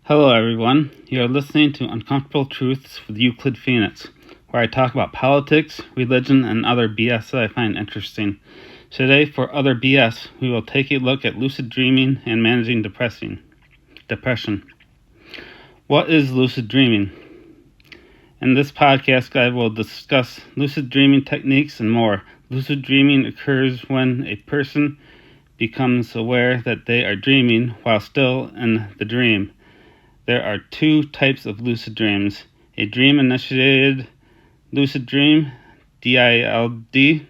Hello, everyone. You're listening to Uncomfortable Truths with Euclid Phoenix, where I talk about politics, religion, and other BS that I find interesting. Today, for Other BS, we will take a look at lucid dreaming and managing depression. What is lucid dreaming? In this podcast, I will discuss lucid dreaming techniques and more. Lucid dreaming occurs when a person becomes aware that they are dreaming while still in the dream. There are two types of lucid dreams. A dream-initiated lucid dream, DILD,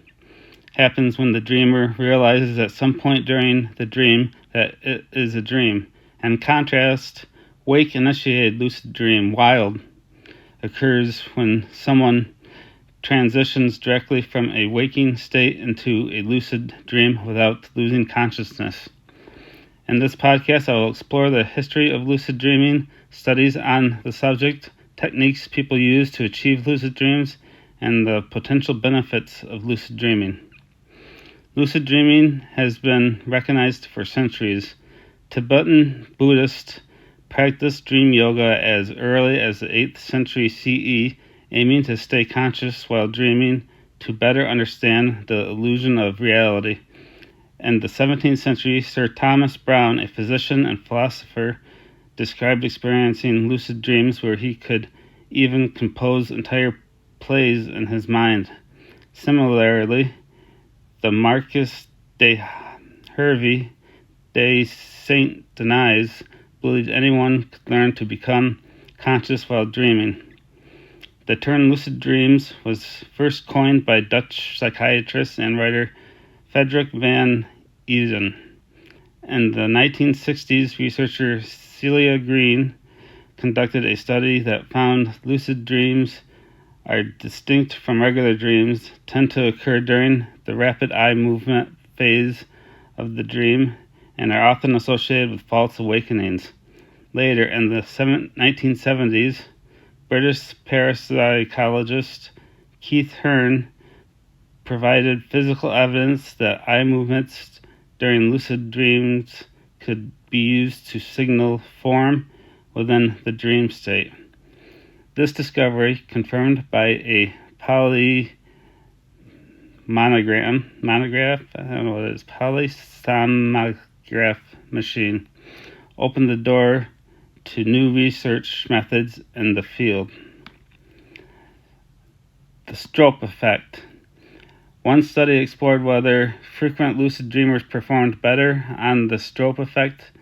happens when the dreamer realizes at some point during the dream that it is a dream. In contrast, wake-initiated lucid dream, WILD, occurs when someone transitions directly from a waking state into a lucid dream without losing consciousness. In this podcast, I will explore the history of lucid dreaming, studies on the subject, techniques people use to achieve lucid dreams, and the potential benefits of lucid dreaming. Lucid dreaming has been recognized for centuries. Tibetan Buddhists practiced dream yoga as early as the 8th century CE, aiming to stay conscious while dreaming to better understand the illusion of reality. In the 17th century, Sir Thomas Browne, a physician and philosopher, described experiencing lucid dreams where he could even compose entire plays in his mind. Similarly, the Marquis de Hervey de Saint-Denis believed anyone could learn to become conscious while dreaming. The term lucid dreams was first coined by Dutch psychiatrist and writer Frederik van Eeden. In the 1960s, researcher Celia Green conducted a study that found lucid dreams are distinct from regular dreams, tend to occur during the rapid eye movement phase of the dream, and are often associated with false awakenings. Later, in the 1970s, British parapsychologist Keith Hearn provided physical evidence that eye movements during lucid dreams could be used to signal form within the dream state. This discovery, confirmed by a polysomnograph machine, opened the door to new research methods in the field. The Stroop effect. One study explored whether frequent lucid dreamers performed better on the Stroop effect,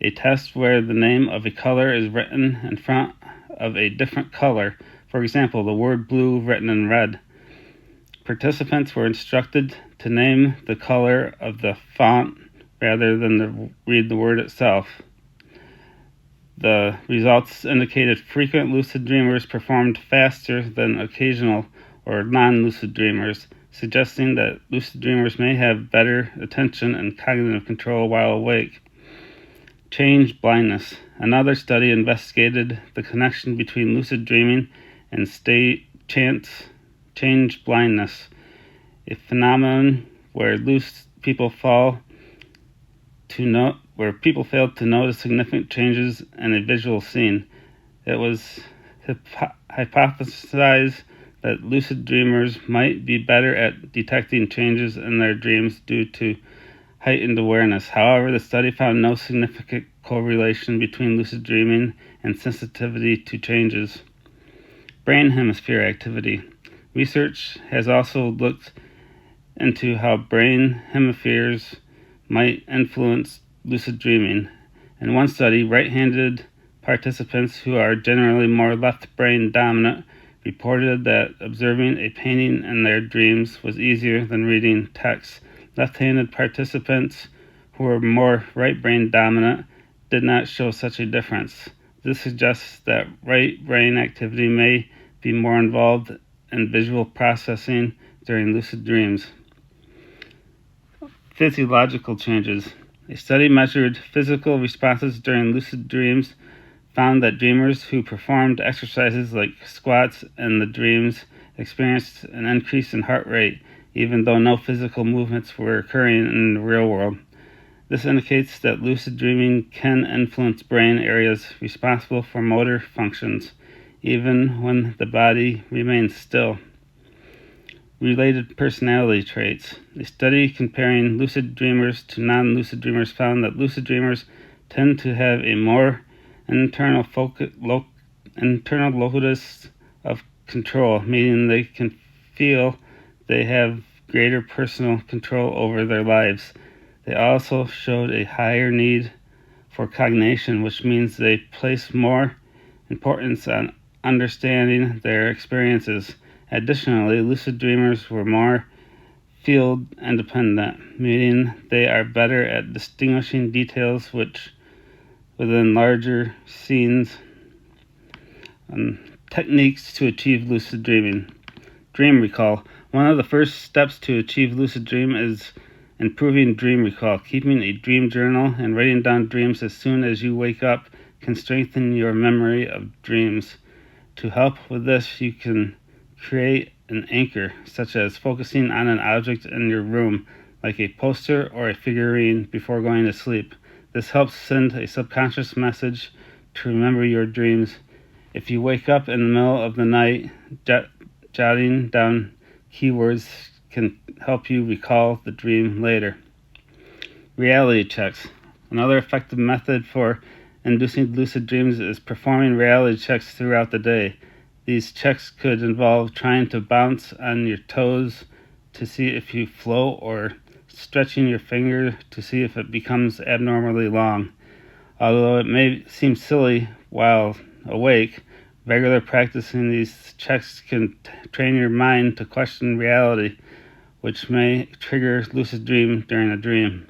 a test where the name of a color is written in front of a different color, for example, the word blue written in red. Participants were instructed to name the color of the font rather than read the word itself. The results indicated frequent lucid dreamers performed faster than occasional or non-lucid dreamers, suggesting that lucid dreamers may have better attention and cognitive control while awake. Change blindness. Another study investigated the connection between lucid dreaming and change blindness, a phenomenon where people fail to notice significant changes in a visual scene. It was hypothesized that lucid dreamers might be better at detecting changes in their dreams due to heightened awareness. However, the study found no significant correlation between lucid dreaming and sensitivity to changes. Brain hemisphere activity. Research has also looked into how brain hemispheres might influence lucid dreaming. In one study, right-handed participants who are generally more left brain dominant reported that observing a painting in their dreams was easier than reading text. Left-handed participants who were more right brain dominant did not show such a difference. This suggests that right brain activity may be more involved in visual processing during lucid dreams. Physiological changes. A study measured physical responses during lucid dreams found that dreamers who performed exercises like squats in the dreams experienced an increase in heart rate, even though no physical movements were occurring in the real world. This indicates that lucid dreaming can influence brain areas responsible for motor functions, even when the body remains still. Related personality traits. A study comparing lucid dreamers to non-lucid dreamers found that lucid dreamers tend to have a more internal locus of control, meaning they can feel they have greater personal control over their lives. They also showed a higher need for cognition, which means they place more importance on understanding their experiences. Additionally, lucid dreamers were more field independent, meaning they are better at distinguishing details within larger scenes. Techniques to achieve lucid dreaming. Dream recall. One of the first steps to achieve lucid dream is improving dream recall. Keeping a dream journal and writing down dreams as soon as you wake up can strengthen your memory of dreams. To help with this, you can create an anchor, such as focusing on an object in your room, like a poster or a figurine, before going to sleep. This helps send a subconscious message to remember your dreams. If you wake up in the middle of the night, jotting down keywords can help you recall the dream later. Reality checks. Another effective method for inducing lucid dreams is performing reality checks throughout the day. These checks could involve trying to bounce on your toes to see if you float, or stretching your finger to see if it becomes abnormally long. Although it may seem silly while awake, regular practicing these checks can train your mind to question reality, which may trigger lucid dream during a dream.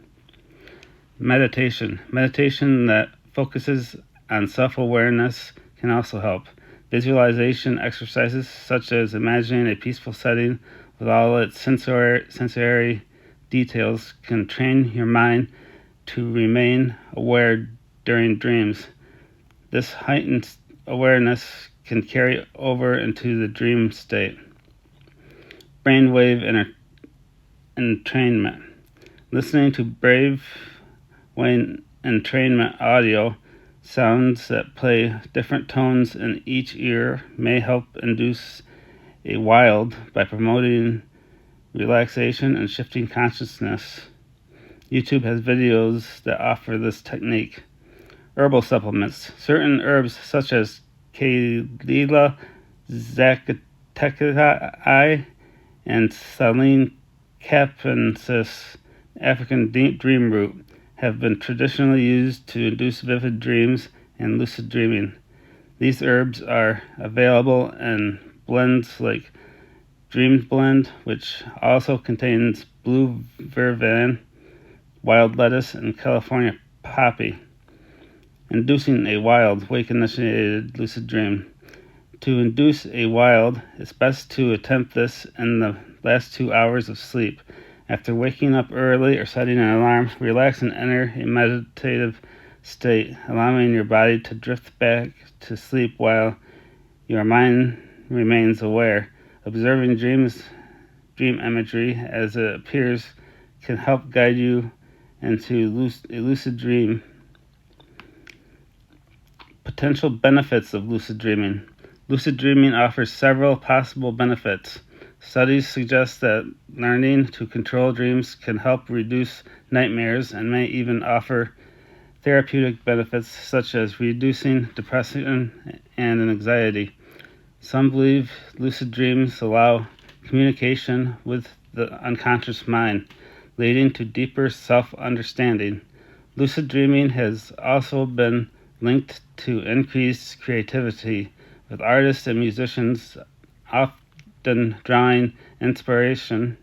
Meditation. Meditation that focuses on self-awareness can also help. Visualization exercises, such as imagining a peaceful setting with all its sensory details, can train your mind to remain aware during dreams. This heightened awareness can carry over into the dream state. Brainwave entrainment. Listening to brainwave entrainment audio sounds that play different tones in each ear may help induce a wild by promoting relaxation and shifting consciousness. YouTube has videos that offer this technique. Herbal supplements. Certain herbs such as Calea zacatecae and Saline capensis, African dream root, have been traditionally used to induce vivid dreams and lucid dreaming. These herbs are available in blends like Dream Blend, which also contains blue vervain, wild lettuce, and California poppy, inducing a wild, wake-initiated lucid dream. To induce a wild, it's best to attempt this in the last 2 hours of sleep. After waking up early or setting an alarm, relax and enter a meditative state, allowing your body to drift back to sleep while your mind remains aware. Observing dream imagery as it appears can help guide you into a lucid dream. Potential benefits of lucid dreaming. Lucid dreaming offers several possible benefits. Studies suggest that learning to control dreams can help reduce nightmares and may even offer therapeutic benefits such as reducing depression and anxiety. Some believe lucid dreams allow communication with the unconscious mind, leading to deeper self-understanding. Lucid dreaming has also been linked to increased creativity, with artists and musicians often drawing inspiration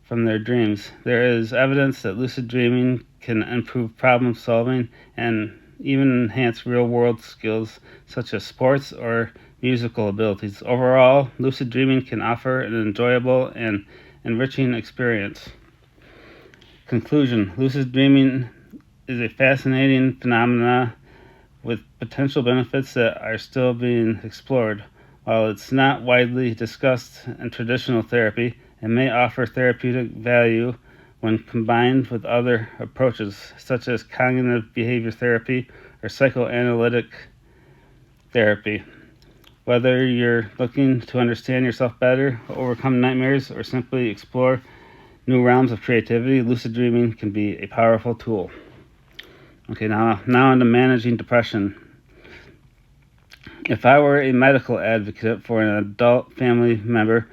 from their dreams. There is evidence that lucid dreaming can improve problem solving and even enhance real-world skills such as sports or musical abilities. Overall, lucid dreaming can offer an enjoyable and enriching experience. Conclusion. Lucid dreaming is a fascinating phenomenon with potential benefits that are still being explored. While it's not widely discussed in traditional therapy, it may offer therapeutic value when combined with other approaches such as cognitive behavior therapy or psychoanalytic therapy. Whether you're looking to understand yourself better, overcome nightmares, or simply explore new realms of creativity, lucid dreaming can be a powerful tool. Okay, now into managing depression. If I were a medical advocate for an adult family member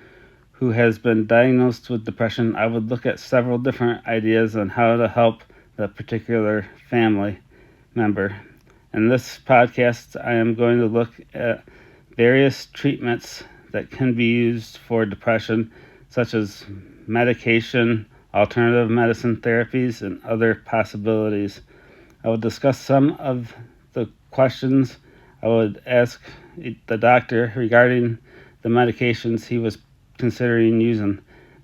who has been diagnosed with depression, I would look at several different ideas on how to help that particular family member. In this podcast, I am going to look at various treatments that can be used for depression, such as medication, alternative medicine therapies, and other possibilities. I will discuss some of the questions I would ask the doctor regarding the medications he was considering using.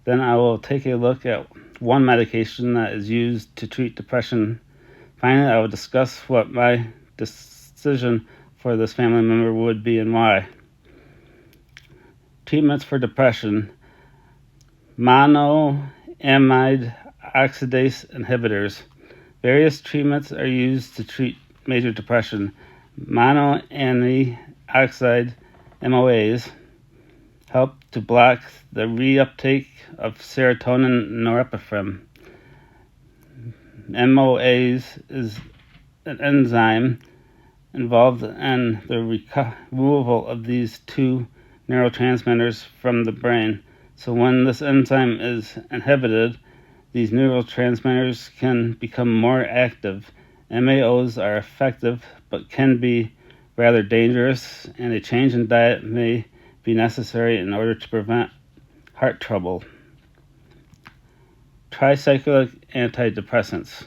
Then I will take a look at one medication that is used to treat depression. Finally, I will discuss what my decision for this family member would be and why. Treatments for depression. Monoamide oxidase inhibitors. Various treatments are used to treat major depression. Monoamide oxide MOAs help to block the reuptake of serotonin and norepinephrine. MOAs is an enzyme involved in the removal of these two neurotransmitters from the brain. So when this enzyme is inhibited, these neurotransmitters can become more active. MAOs are effective but can be rather dangerous, and a change in diet may be necessary in order to prevent heart trouble. Tricyclic antidepressants.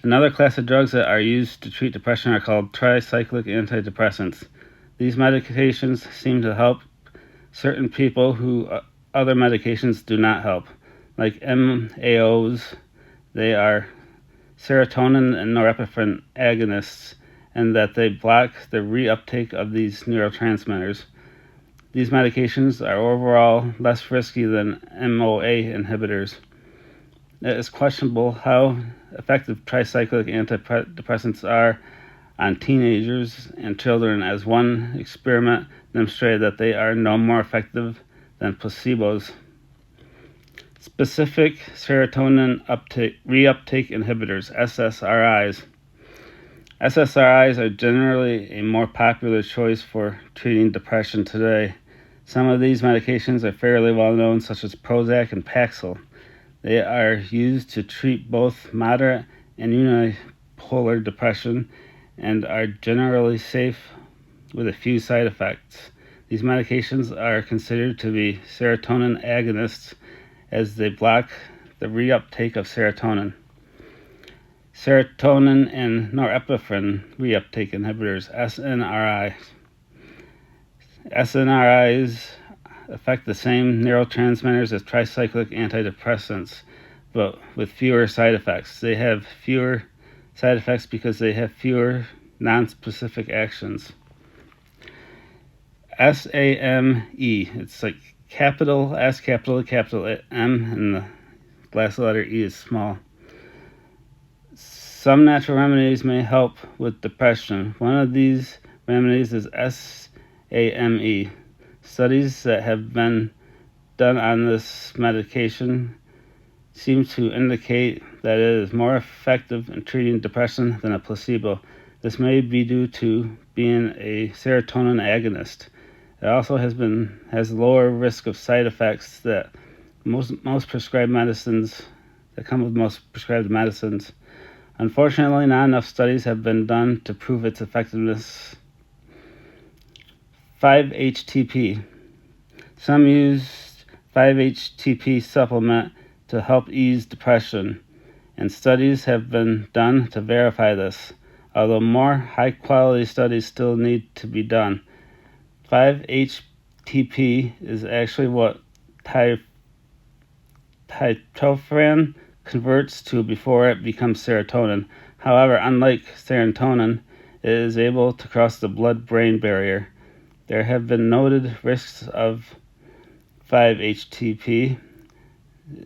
Another class of drugs that are used to treat depression are called tricyclic antidepressants. These medications seem to help certain people who other medications do not help. Like MAOs, they are serotonin and norepinephrine agonists, and that they block the reuptake of these neurotransmitters. These medications are overall less risky than MOA inhibitors. It is questionable how effective tricyclic antidepressants are on teenagers and children, as one experiment demonstrated that they are no more effective than placebos. Specific serotonin reuptake inhibitors, SSRIs. SSRIs are generally a more popular choice for treating depression today. Some of these medications are fairly well known, such as Prozac and Paxil. They are used to treat both moderate and unipolar depression and are generally safe with a few side effects. These medications are considered to be serotonin agonists as they block the reuptake of serotonin. Serotonin and norepinephrine reuptake inhibitors, SNRIs. SNRIs affect the same neurotransmitters as tricyclic antidepressants, but with fewer side effects. They have fewer side effects because they have fewer non-specific actions. SAME, it's like capital S, capital M, and the last letter E is small. Some natural remedies may help with depression. One of these remedies is SAME. Studies that have been done on this medication seem to indicate that it is more effective in treating depression than a placebo. This may be due to being a serotonin agonist. It also has lower risk of side effects that most prescribed medicines that come with most prescribed medicines. Unfortunately, not enough studies have been done to prove its effectiveness. 5-HTP. Some use 5-HTP supplement to help ease depression, and studies have been done to verify this, although more high-quality studies still need to be done. 5-HTP is actually what tryptophan converts to before it becomes serotonin. However, unlike serotonin, it is able to cross the blood-brain barrier. There have been noted risks of 5-HTP,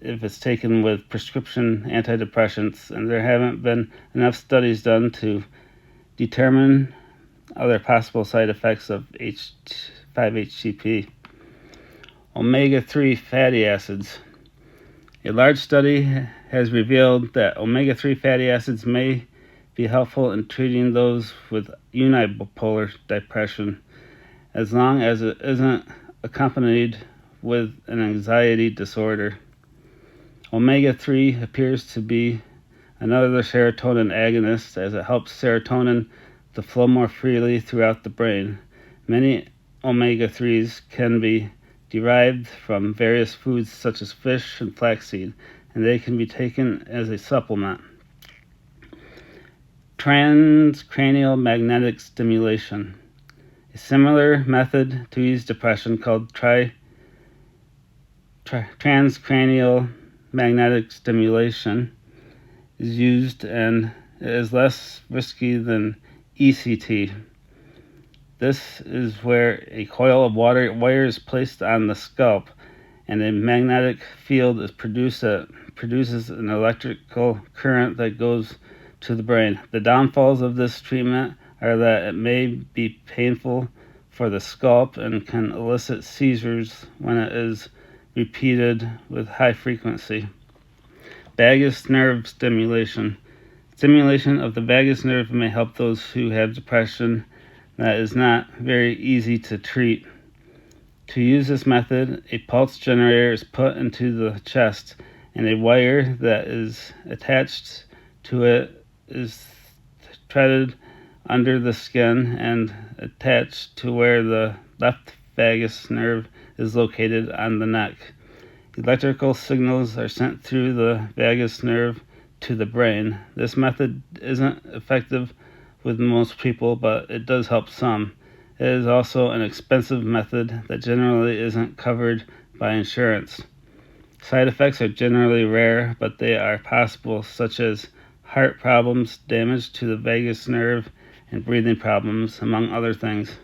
if it's taken with prescription antidepressants, and there haven't been enough studies done to determine other possible side effects of 5-HTP. Omega-3 fatty acids. A large study has revealed that omega-3 fatty acids may be helpful in treating those with unipolar depression, as long as it isn't accompanied with an anxiety disorder. Omega-3 appears to be another serotonin agonist, as it helps serotonin to flow more freely throughout the brain. Many omega-3s can be derived from various foods such as fish and flaxseed, and they can be taken as a supplement. Transcranial magnetic stimulation. A similar method to ease depression called transcranial magnetic stimulation is used and is less risky than ECT. This is where a coil of wire is placed on the scalp, and a magnetic field is produced that produces an electrical current that goes to the brain. The downfalls of this treatment are that it may be painful for the scalp and can elicit seizures when it is repeated with high frequency. Vagus nerve stimulation. Stimulation of the vagus nerve may help those who have depression that is not very easy to treat. To use this method, a pulse generator is put into the chest, and a wire that is attached to it is threaded under the skin and attached to where the left vagus nerve is located on the neck. Electrical signals are sent through the vagus nerve to the brain. This method isn't effective with most people, but it does help some. It is also an expensive method that generally isn't covered by insurance. Side effects are generally rare, but they are possible, such as heart problems, damage to the vagus nerve, and breathing problems, among other things.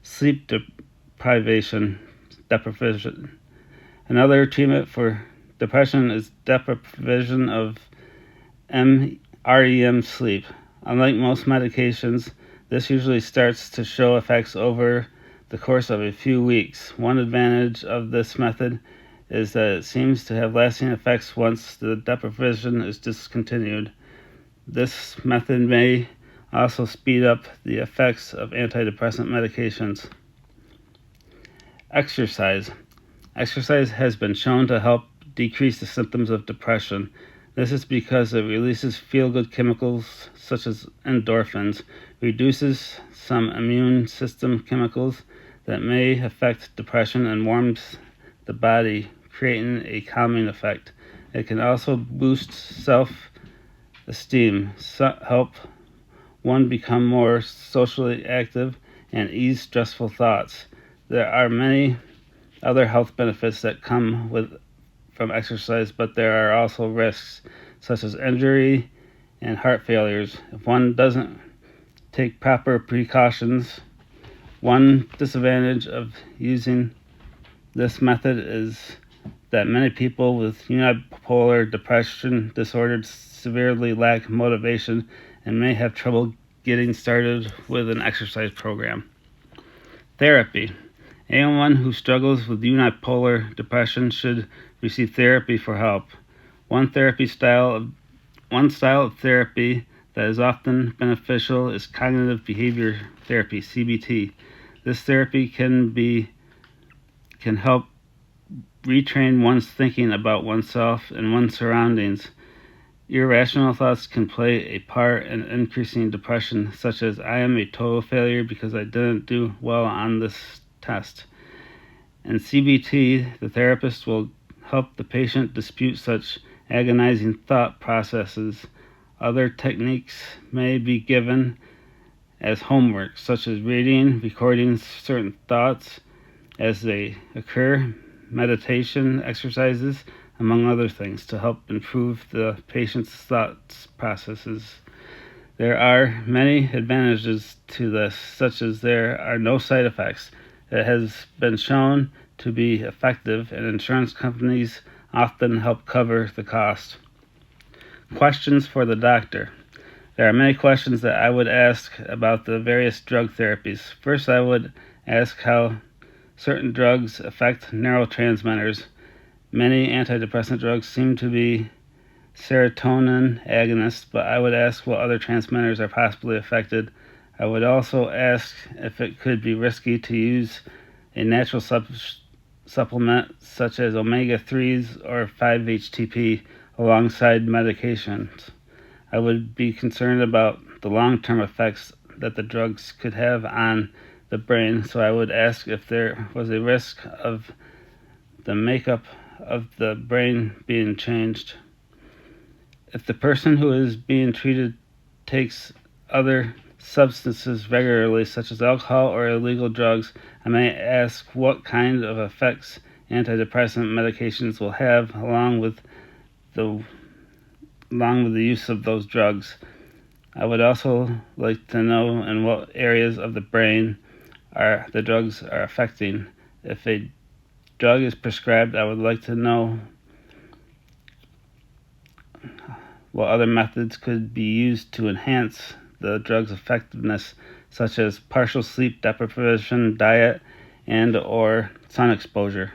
Sleep deprivation. Another treatment for depression is deprivation of REM sleep. Unlike most medications, this usually starts to show effects over the course of a few weeks. One advantage of this method is that it seems to have lasting effects once the deprivation is discontinued. This method may also speed up the effects of antidepressant medications. Exercise. Exercise has been shown to help decrease the symptoms of depression. This is because it releases feel-good chemicals such as endorphins, reduces some immune system chemicals that may affect depression, and warms the body, creating a calming effect. It can also boost self-esteem, help one become more socially active, and ease stressful thoughts. There are many other health benefits that come from exercise, but there are also risks such as injury and heart failures if one doesn't take proper precautions. One disadvantage of using this method is that many people with unipolar depression disorder severely lack motivation and may have trouble getting started with an exercise program. Therapy. Anyone who struggles with unipolar depression should receive therapy for help. One style of therapy that is often beneficial is cognitive behavior therapy, CBT. This therapy can help retrain one's thinking about oneself and one's surroundings. Irrational thoughts can play a part in increasing depression, such as "I am a total failure because I didn't do well on this test." In CBT, the therapist will help the patient dispute such agonizing thought processes. Other techniques may be given as homework, such as reading, recording certain thoughts as they occur, meditation exercises, among other things, to help improve the patient's thought processes. There are many advantages to this, such as there are no side effects. It has been shown to be effective, and insurance companies often help cover the cost. Questions for the doctor. There are many questions that I would ask about the various drug therapies. First, I would ask how certain drugs affect neurotransmitters. Many antidepressant drugs seem to be serotonin agonists, but I would ask what other transmitters are possibly affected. I would also ask if it could be risky to use a natural supplement such as omega-3s or 5-HTP alongside medications. I would be concerned about the long-term effects that the drugs could have on the brain, so I would ask if there was a risk of the makeup of the brain being changed. If the person who is being treated takes other substances regularly, such as alcohol or illegal drugs, I may ask what kind of effects antidepressant medications will have along with the use of those drugs. I would also like to know in what areas of the brain the drugs are affecting. If a drug is prescribed, I would like to know what other methods could be used to enhance the drug's effectiveness, such as partial sleep deprivation, diet, and or sun exposure.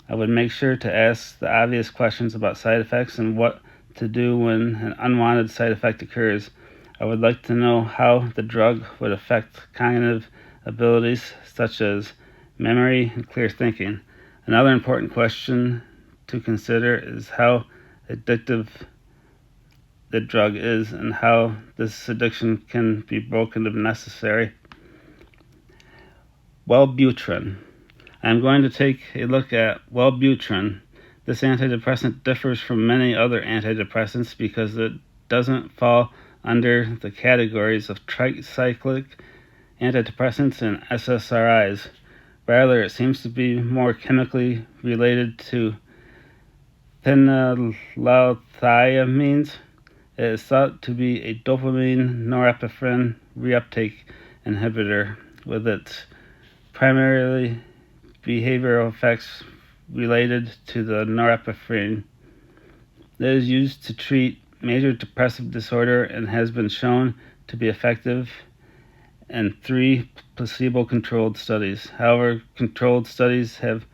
I would make sure to ask the obvious questions about side effects and what to do when an unwanted side effect occurs. I would like to know how the drug would affect cognitive abilities such as memory and clear thinking. Another important question to consider is how addictive the drug is and how this addiction can be broken if necessary. Wellbutrin. I'm going to take a look at Wellbutrin. This antidepressant differs from many other antidepressants because it doesn't fall under the categories of tricyclic antidepressants and SSRIs. Rather, it seems to be more chemically related to phenylethylamines. It is thought to be a dopamine norepinephrine reuptake inhibitor with its primarily behavioral effects related to the norepinephrine. It is used to treat major depressive disorder and has been shown to be effective in 3 placebo-controlled studies. However, controlled studies have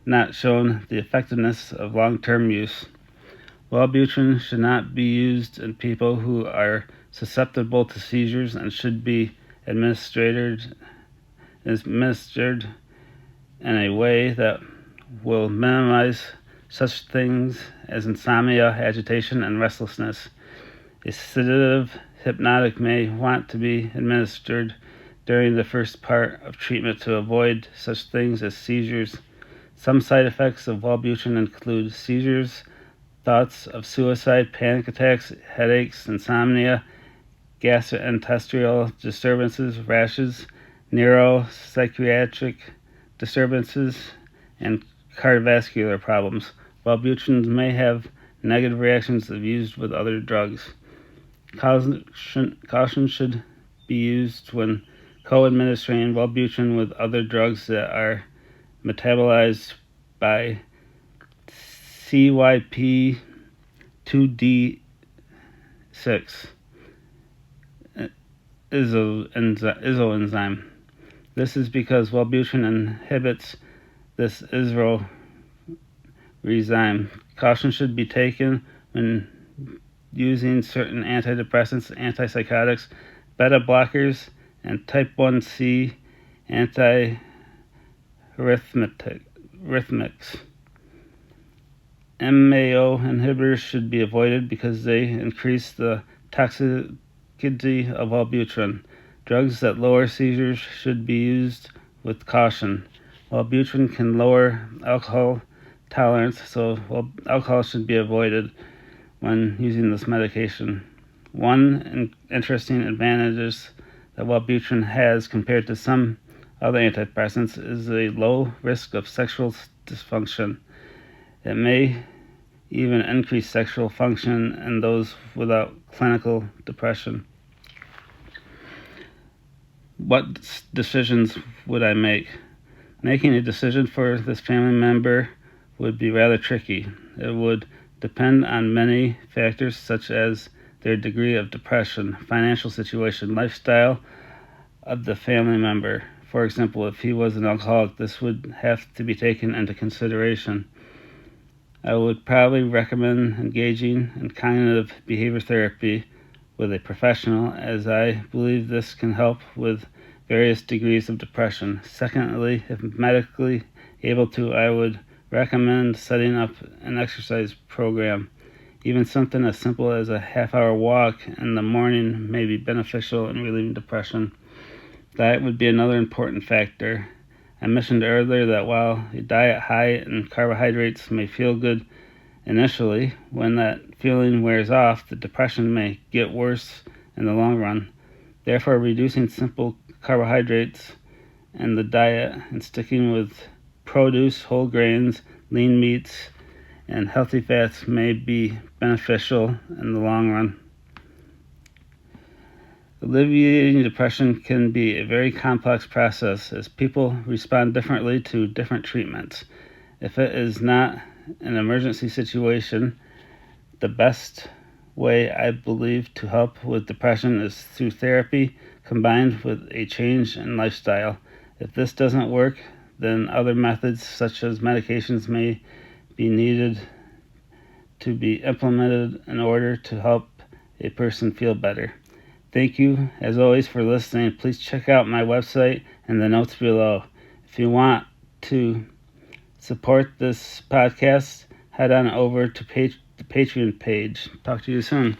not shown the effectiveness of long-term use. Wellbutrin should not be used in people who are susceptible to seizures and should be administered in a way that will minimize such things as insomnia, agitation, and restlessness. A sedative hypnotic may want to be administered during the first part of treatment to avoid such things as seizures. Some side effects of Wellbutrin include seizures, thoughts of suicide, panic attacks, headaches, insomnia, gastrointestinal disturbances, rashes, neuropsychiatric disturbances, and cardiovascular problems. Wellbutrin may have negative reactions if used with other drugs. Caution should be used when co-administering Wellbutrin with other drugs that are metabolized by CYP2D6 isoenzyme. This is because Wellbutrin inhibits this isoenzyme. Caution should be taken when using certain antidepressants, antipsychotics, beta blockers, and type 1C antiarrhythmics. MAO inhibitors should be avoided because they increase the toxicity of Wellbutrin. Drugs that lower seizures should be used with caution. Wellbutrin can lower alcohol tolerance, so alcohol should be avoided when using this medication. One interesting advantage that Wellbutrin has compared to some other antidepressants is a low risk of sexual dysfunction. It may even increase sexual function in those without clinical depression. What decisions would I make? Making a decision for this family member would be rather tricky. It would depend on many factors such as their degree of depression, financial situation, lifestyle of the family member. For example, if he was an alcoholic, this would have to be taken into consideration. I would probably recommend engaging in cognitive behavior therapy with a professional, as I believe this can help with various degrees of depression. Secondly, if medically able to, I would recommend setting up an exercise program. Even something as simple as a half-hour walk in the morning may be beneficial in relieving depression. Diet would be another important factor. I mentioned earlier that while a diet high in carbohydrates may feel good initially, when that feeling wears off, the depression may get worse in the long run. Therefore, reducing simple carbohydrates in the diet and sticking with produce, whole grains, lean meats, and healthy fats may be beneficial in the long run. Alleviating depression can be a very complex process as people respond differently to different treatments. If it is not an emergency situation, the best way I believe to help with depression is through therapy combined with a change in lifestyle. If this doesn't work, then other methods such as medications may be needed to be implemented in order to help a person feel better. Thank you, as always, for listening. Please check out my website and the notes below. If you want to support this podcast, head on over to the Patreon page. Talk to you soon.